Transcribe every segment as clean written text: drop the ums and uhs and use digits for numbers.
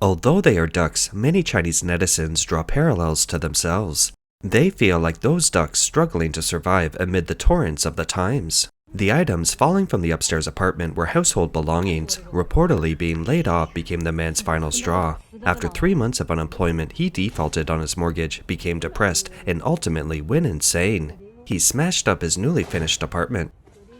Although they are ducks, many Chinese netizens draw parallels to themselves. They feel like those ducks struggling to survive amid the torrents of the times. The items falling from the upstairs apartment were household belongings. Reportedly being laid off became the man's final straw. After 3 months of unemployment, he defaulted on his mortgage, became depressed, and ultimately went insane. He smashed up his newly finished apartment.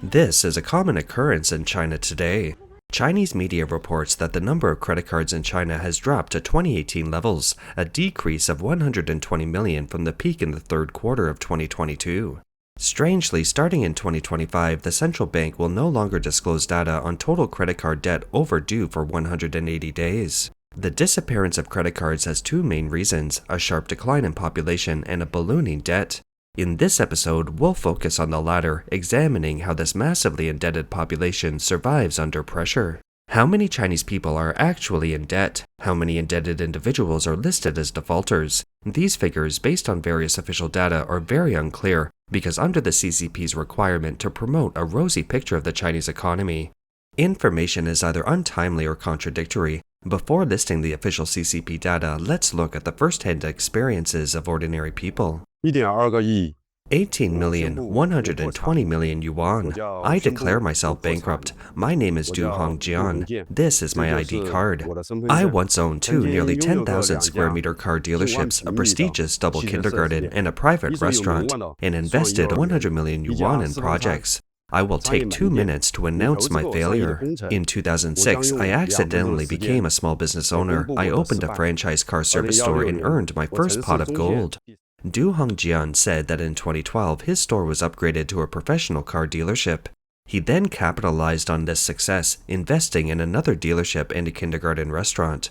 This is a common occurrence in China today. Chinese media reports that the number of credit cards in China has dropped to 2018 levels, a decrease of 120 million from the peak in the third quarter of 2022. Strangely, starting in 2025, the central bank will no longer disclose data on total credit card debt overdue for 180 days. The disappearance of credit cards has two main reasons: a sharp decline in population and a ballooning debt. In this episode, we'll focus on the latter, examining how this massively indebted population survives under pressure. How many Chinese people are actually in debt? How many indebted individuals are listed as defaulters? These figures, based on various official data, are very unclear because under the CCP's requirement to promote a rosy picture of the Chinese economy, information is either untimely or contradictory. Before listing the official CCP data, let's look at the first-hand experiences of ordinary people. 18,120 million yuan. I declare myself bankrupt. My name is Du Hongjian. This is my ID card. I once owned two nearly 10,000 square meter car dealerships, a prestigious double kindergarten, and a private restaurant, and invested 100 million yuan in projects. I will take 2 minutes to announce my failure. In 2006, I accidentally became a small business owner. I opened a franchise car service store and earned my first pot of gold. Du Hongjian said that in 2012, his store was upgraded to a professional car dealership. He then capitalized on this success, investing in another dealership and a kindergarten restaurant.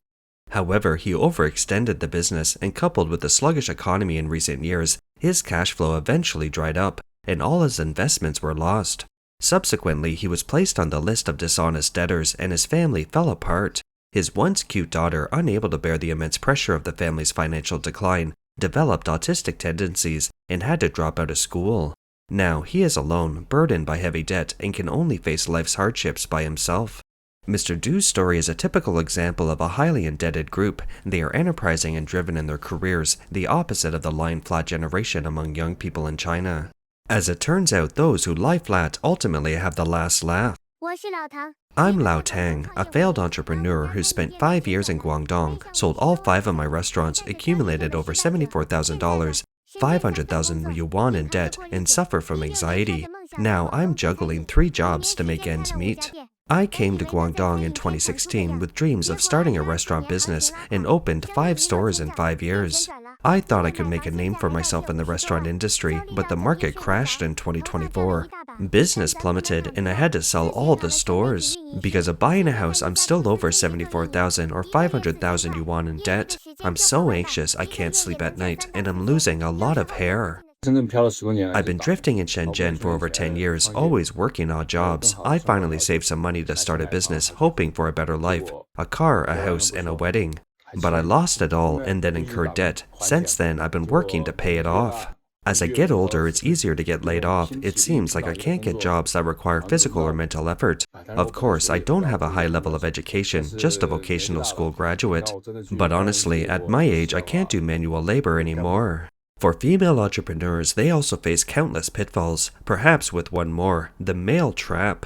However, he overextended the business, and coupled with the sluggish economy in recent years, his cash flow eventually dried up, and all his investments were lost. Subsequently, he was placed on the list of dishonest debtors, and his family fell apart. His once cute daughter, unable to bear the immense pressure of the family's financial decline, developed autistic tendencies and had to drop out of school. Now he is alone, burdened by heavy debt, and can only face life's hardships by himself. Mr. Du's story is a typical example of a highly indebted group. They are enterprising and driven in their careers, the opposite of the lying-flat generation among young people in China. As it turns out, those who lie flat ultimately have the last laugh. I'm Lao Tang, a failed entrepreneur who spent 5 years in Guangdong, sold all 5 of my restaurants, accumulated over $74,000, 500,000 yuan in debt, and suffer from anxiety. Now I'm juggling 3 jobs to make ends meet. I came to Guangdong in 2016 with dreams of starting a restaurant business and opened 5 stores in 5 years. I thought I could make a name for myself in the restaurant industry, but the market crashed in 2024. Business plummeted and I had to sell all the stores. Because of buying a house, I'm still over 74,000 or 500,000 yuan in debt. I'm so anxious I can't sleep at night, and I'm losing a lot of hair. I've been drifting in Shenzhen for over 10 years, always working odd jobs. I finally saved some money to start a business, hoping for a better life, a car, a house, and a wedding. But I lost it all and then incurred debt. Since then, I've been working to pay it off. As I get older, it's easier to get laid off. It seems like I can't get jobs that require physical or mental effort. Of course, I don't have a high level of education, just a vocational school graduate. But honestly, at my age, I can't do manual labor anymore. For female entrepreneurs, they also face countless pitfalls, perhaps with one more: the male trap.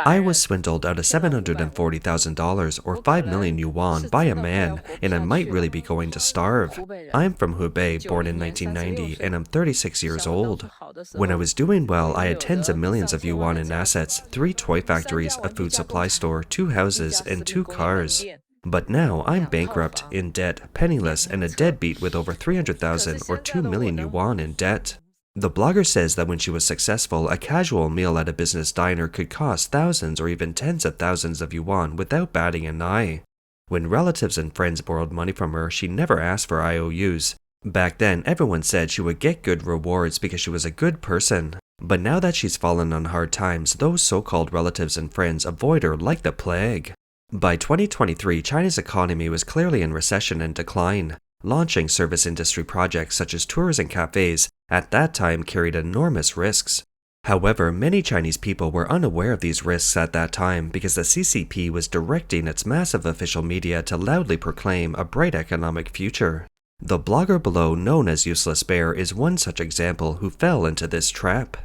I was swindled out of $740,000 or 5 million yuan by a man, and I might really be going to starve. I'm from Hubei, born in 1990, and I'm 36 years old. When I was doing well, I had tens of millions of yuan in assets, 3 toy factories, a food supply store, 2 houses, and 2 cars. But now I'm bankrupt, in debt, penniless, and a deadbeat with over 300,000 or 2 million yuan in debt. The blogger says that when she was successful, a casual meal at a business diner could cost thousands or even tens of thousands of yuan without batting an eye. When relatives and friends borrowed money from her, she never asked for IOUs. Back then, everyone said she would get good rewards because she was a good person. But now that she's fallen on hard times, those so-called relatives and friends avoid her like the plague. By 2023, China's economy was clearly in recession and decline. Launching service industry projects such as tours and cafes at that time carried enormous risks. However, many Chinese people were unaware of these risks at that time because the CCP was directing its massive official media to loudly proclaim a bright economic future. The blogger below, known as Useless Bear, is one such example who fell into this trap.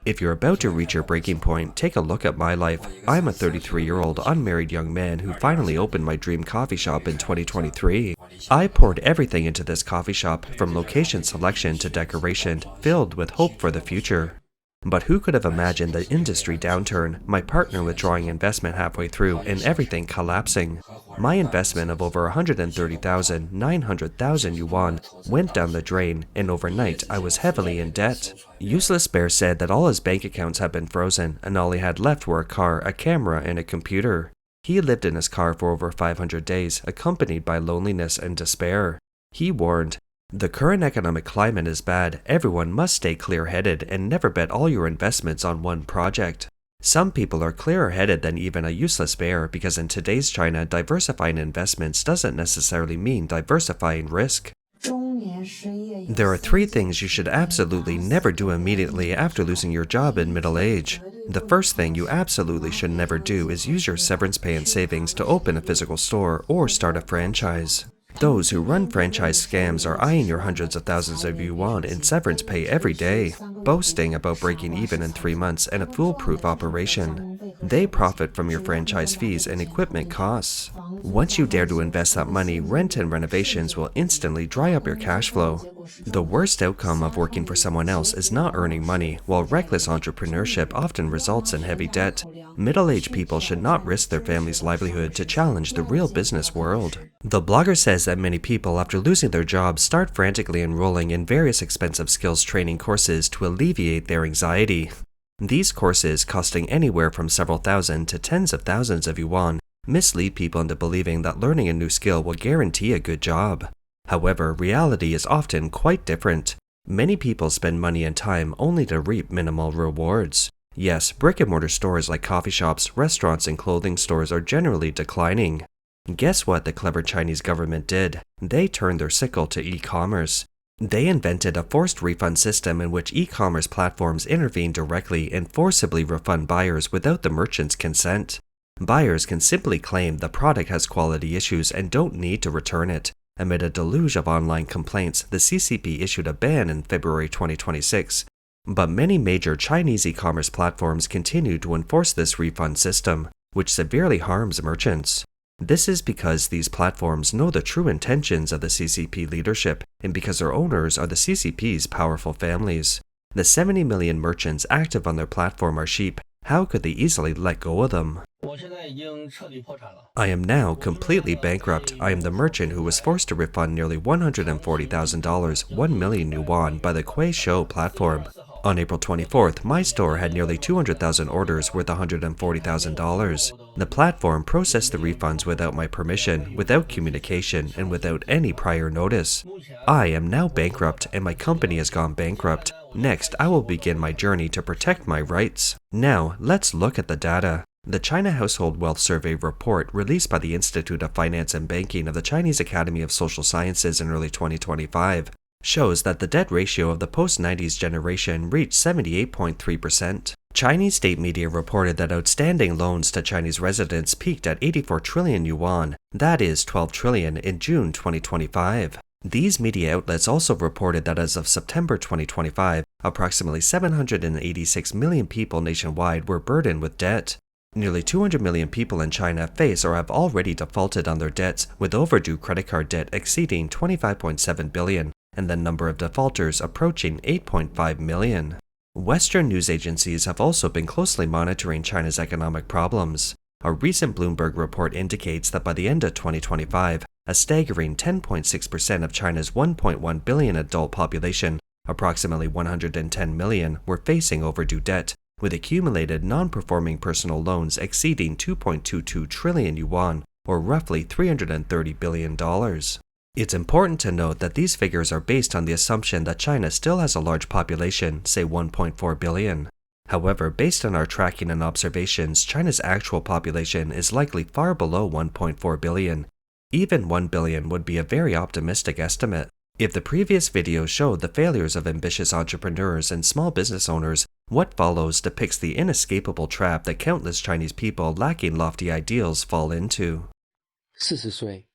If you're about to reach your breaking point, take a look at my life. I'm a 33-year-old unmarried young man who finally opened my dream coffee shop in 2023. I poured everything into this coffee shop, from location selection to decoration, filled with hope for the future. But who could have imagined the industry downturn, my partner withdrawing investment halfway through, and everything collapsing? My investment of over 900,000 yuan went down the drain, and overnight I was heavily in debt. Useless Bear said that all his bank accounts had been frozen, and all he had left were a car, a camera, and a computer. He lived in his car for over 500 days, accompanied by loneliness and despair. He warned, "The current economic climate is bad. Everyone must stay clear-headed and never bet all your investments on one project." Some people are clearer-headed than even a Useless Bear because in today's China, diversifying investments doesn't necessarily mean diversifying risk. There are 3 things you should absolutely never do immediately after losing your job in middle age. The first thing you absolutely should never do is use your severance pay and savings to open a physical store or start a franchise. Those who run franchise scams are eyeing your hundreds of thousands of yuan in severance pay every day, boasting about breaking even in 3 months and a foolproof operation. They profit from your franchise fees and equipment costs. Once you dare to invest that money, rent and renovations will instantly dry up your cash flow. The worst outcome of working for someone else is not earning money, while reckless entrepreneurship often results in heavy debt. Middle-aged people should not risk their family's livelihood to challenge the real business world. The blogger says that many people, after losing their jobs, start frantically enrolling in various expensive skills training courses to alleviate their anxiety. These courses, costing anywhere from several thousand to tens of thousands of yuan, mislead people into believing that learning a new skill will guarantee a good job. However, reality is often quite different. Many people spend money and time only to reap minimal rewards. Yes, brick-and-mortar stores like coffee shops, restaurants, and clothing stores are generally declining. Guess what the clever Chinese government did? They turned their sickle to e-commerce. They invented a forced refund system in which e-commerce platforms intervene directly and forcibly refund buyers without the merchant's consent. Buyers can simply claim the product has quality issues and don't need to return it. Amid a deluge of online complaints, the CCP issued a ban in February 2026. But many major Chinese e-commerce platforms continue to enforce this refund system, which severely harms merchants. This is because these platforms know the true intentions of the CCP leadership and because their owners are the CCP's powerful families. The 70 million merchants active on their platform are sheep. How could they easily let go of them? I am now completely bankrupt. I am the merchant who was forced to refund nearly $140,000, 1 million yuan, by the Kuaishou platform. On April 24th, my store had nearly 200,000 orders worth $140,000. The platform processed the refunds without my permission, without communication, and without any prior notice. I am now bankrupt, and my company has gone bankrupt. Next, I will begin my journey to protect my rights. Now, let's look at the data. The China Household Wealth Survey report released by the Institute of Finance and Banking of the Chinese Academy of Social Sciences in early 2025 shows that the debt ratio of the post-90s generation reached 78.3%. Chinese state media reported that outstanding loans to Chinese residents peaked at 84 trillion yuan, that is 12 trillion, in June 2025. These media outlets also reported that as of September 2025, approximately 786 million people nationwide were burdened with debt. Nearly 200 million people in China face or have already defaulted on their debts, with overdue credit card debt exceeding 25.7 billion, and the number of defaulters approaching 8.5 million. Western news agencies have also been closely monitoring China's economic problems. A recent Bloomberg report indicates that by the end of 2025, a staggering 10.6% of China's 1.1 billion adult population, approximately 110 million, were facing overdue debt, with accumulated non-performing personal loans exceeding 2.22 trillion yuan, or roughly $330 billion. It's important to note that these figures are based on the assumption that China still has a large population, say 1.4 billion. However, based on our tracking and observations, China's actual population is likely far below 1.4 billion. Even 1 billion would be a very optimistic estimate. If the previous video showed the failures of ambitious entrepreneurs and small business owners, what follows depicts the inescapable trap that countless Chinese people lacking lofty ideals fall into.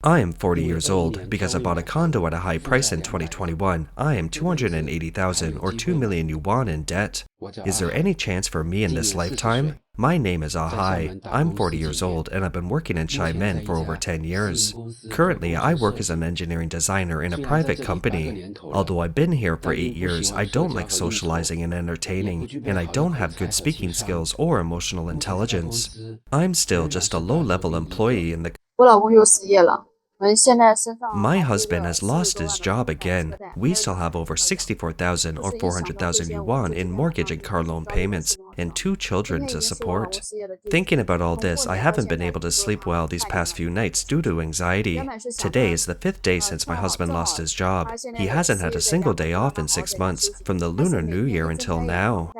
I am 40 years old. Because I bought a condo at a high price in 2021, I am 280,000 or 2 million yuan in debt. Is there any chance for me in this lifetime? My name is Ahai. I'm 40 years old and I've been working in Xiamen for over 10 years. Currently, I work as an engineering designer in a private company. Although I've been here for 8 years, I don't like socializing and entertaining, and I don't have good speaking skills or emotional intelligence. I'm still just a low-level employee in the My husband has lost his job again. We still have over 64,000 or 400,000 yuan in mortgage and car loan payments and 2 children to support. Thinking about all this, I haven't been able to sleep well these past few nights due to anxiety. Today is the 5th day since my husband lost his job. He hasn't had a single day off in 6 months, from the Lunar New Year until now.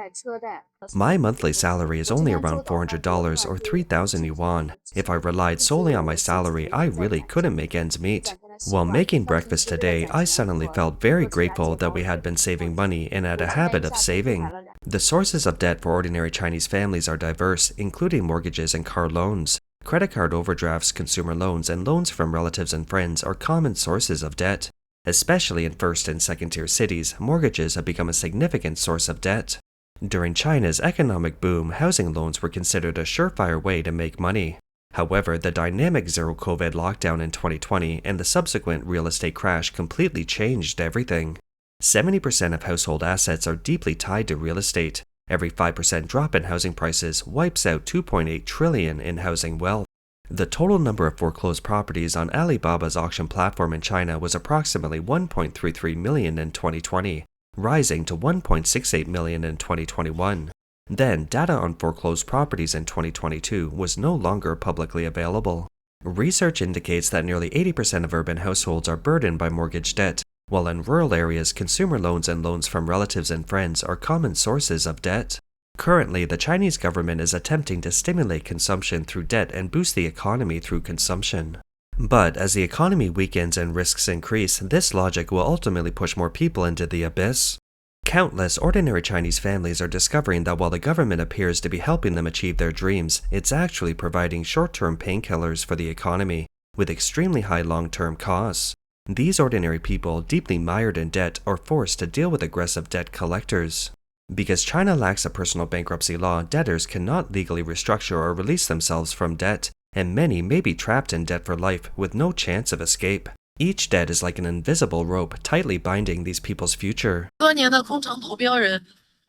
My monthly salary is only around $400 or 3,000 yuan. If I relied solely on my salary, I really couldn't make ends meet. While making breakfast today, I suddenly felt very grateful that we had been saving money and had a habit of saving. The sources of debt for ordinary Chinese families are diverse, including mortgages and car loans. Credit card overdrafts, consumer loans, and loans from relatives and friends are common sources of debt. Especially in first and second-tier cities, mortgages have become a significant source of debt. During China's economic boom, housing loans were considered a surefire way to make money. However, the dynamic zero-COVID lockdown in 2020 and the subsequent real estate crash completely changed everything. 70% of household assets are deeply tied to real estate. Every 5% drop in housing prices wipes out 2.8 trillion in housing wealth. The total number of foreclosed properties on Alibaba's auction platform in China was approximately 1.33 million in 2020, rising to 1.68 million in 2021. Then, data on foreclosed properties in 2022 was no longer publicly available. Research indicates that nearly 80% of urban households are burdened by mortgage debt, while in rural areas, consumer loans and loans from relatives and friends are common sources of debt. Currently, the Chinese government is attempting to stimulate consumption through debt and boost the economy through consumption. But as the economy weakens and risks increase, this logic will ultimately push more people into the abyss. Countless ordinary Chinese families are discovering that while the government appears to be helping them achieve their dreams, it's actually providing short-term painkillers for the economy, with extremely high long-term costs. These ordinary people, deeply mired in debt, are forced to deal with aggressive debt collectors. Because China lacks a personal bankruptcy law, debtors cannot legally restructure or release themselves from debt, and many may be trapped in debt for life with no chance of escape. Each debt is like an invisible rope tightly binding these people's future.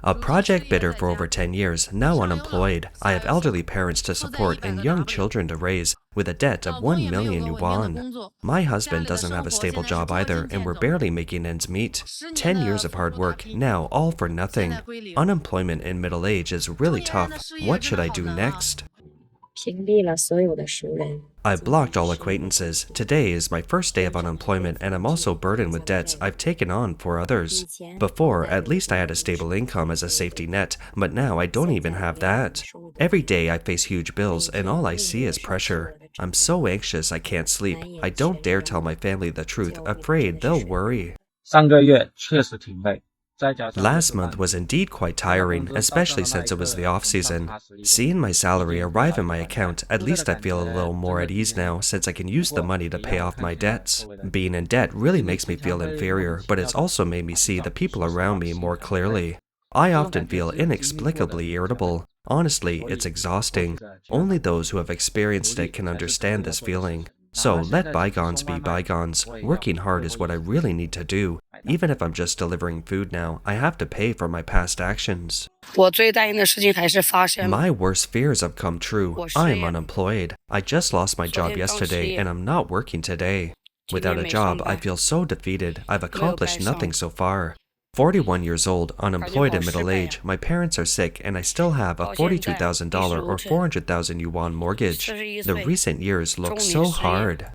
A project bidder for over 10 years, now unemployed. I have elderly parents to support and young children to raise, with a debt of 1 million yuan. My husband doesn't have a stable job either, and we're barely making ends meet. 10 years of hard work, now all for nothing. Unemployment in middle age is really tough. What should I do next? I've blocked all acquaintances. Today is my first day of unemployment and I'm also burdened with debts I've taken on for others. Before, at least I had a stable income as a safety net, but now I don't even have that. Every day I face huge bills and all I see is pressure. I'm so anxious I can't sleep. I don't dare tell my family the truth, afraid they'll worry. 3个月确实挺累。 Last month was indeed quite tiring, especially since it was the off-season. Seeing my salary arrive in my account, at least I feel a little more at ease now since I can use the money to pay off my debts. Being in debt really makes me feel inferior, but it's also made me see the people around me more clearly. I often feel inexplicably irritable. Honestly, it's exhausting. Only those who have experienced it can understand this feeling. So let bygones be bygones. Working hard is what I really need to do. Even if I'm just delivering food now, I have to pay for my past actions. My worst fears have come true. I'm unemployed. I just lost my job yesterday and I'm not working today. Without a job, I feel so defeated. I've accomplished nothing so far. 41 years old, unemployed in middle age, my parents are sick, and I still have a $42,000 or 400,000 yuan mortgage. The recent years look so hard.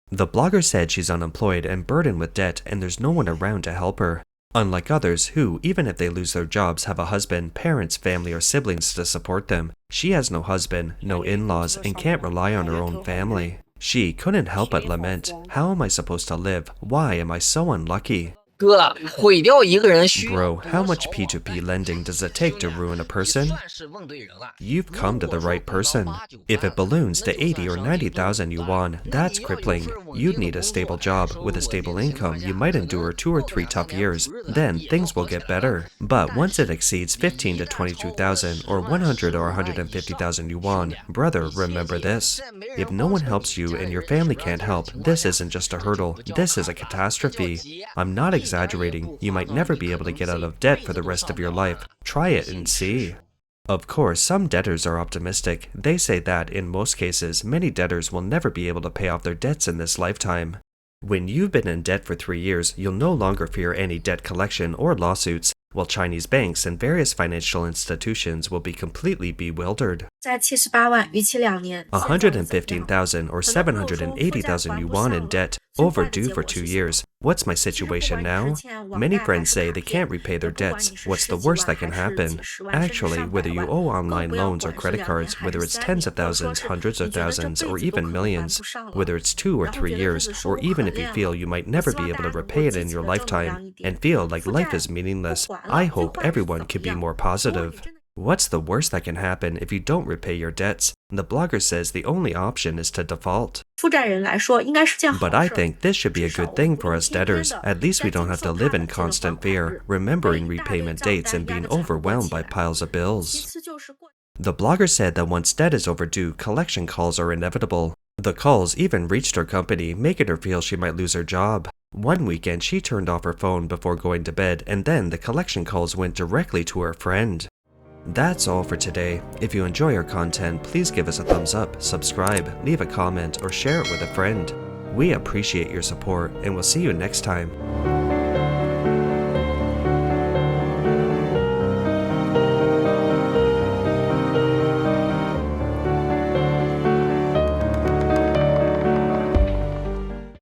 The blogger said she's unemployed and burdened with debt, and there's no one around to help her. Unlike others who, even if they lose their jobs, have a husband, parents, family, or siblings to support them, she has no husband, no in-laws, and can't rely on her own family. She couldn't help but lament, "How am I supposed to live? Why am I so unlucky?" 哥，毁掉一个人需要 Bro, how 多 much 少啊？ P2P lending does it 兄 take 弟 to 啊， ruin a 你 person? 算是问对人了。 You've 如 come to the 果说 right 等到 person. 8、9 If it 万， balloons 那 to 就 80 or 算上帝 90,000 对 yuan, 那 that's 你要有 crippling. 份稳 You'd 定的 need a 工 stable 作， job 收 with a 入稳 stable 定的情况 income. You 下， might 可 endure 能 2 or 过 3 2、3 tough 年 years. 苦日子 Then 也 things 能 will 好起 get 来的。 better. But 但 once it 是 exceeds 你 15 一 to 旦超过 22,000 10 or 万、 100 or 15万以上， 150,000 兄 yuan, 弟， brother, 你切 remember 记， this. 在没 If 人 no 帮 one 助 helps 你， you 家 and 里 your 人使 family 不上 can't 劲儿的 help, 情况 this 下， isn't just a 这就 hurdle. 不叫 This is a 卡了，这叫 catastrophe. 急。 I'm not 一点儿也 exaggerating. 不 You 夸 might 张， never 你 be 可 able to 能 get 这 out 一 of debt 辈 for 子 the 都 rest 上 of 不 your 了 life. 岸。 Try it 请 and 试 see. 试。 Of course, some debtors are optimistic. They say that, in most cases, many debtors will never be able to pay off their debts in this lifetime. When you've been in debt for 3 years, you'll no longer fear any debt collection or lawsuits, while Chinese banks and various financial institutions will be completely bewildered. 在78万，逾期2年，现在会怎么样？ 115,000 or 780,000 yuan in debt, overdue for 2 years. What's my situation now? Many friends say they can't repay their debts. What's the worst that can happen? Actually, whether you owe online loans or credit cards, whether it's tens of thousands, hundreds of thousands, or even millions, whether it's 2 or 3 years, or even if you feel you might never be able to repay it in your lifetime, and feel like life is meaningless, I hope everyone could be more positive. What's the worst that can happen if you don't repay your debts? The blogger says the only option is to default. 负债人来说应该是件好 But I 事。 think this should be a good thing for us debtors. At least we don't have to live in constant fear, remembering repayment dates and being overwhelmed by piles of 其 bills. 次就是过 The blogger said that once debt is overdue, collection calls are inevitable. The calls even reached her company, making her feel she might lose her job. One weekend, she turned off her phone before going to bed, and then the collection calls went directly to her friend. That's all for today. If you enjoy our content, please give us a thumbs up, subscribe, leave a comment, or share it with a friend. We appreciate your support, and we'll see you next time.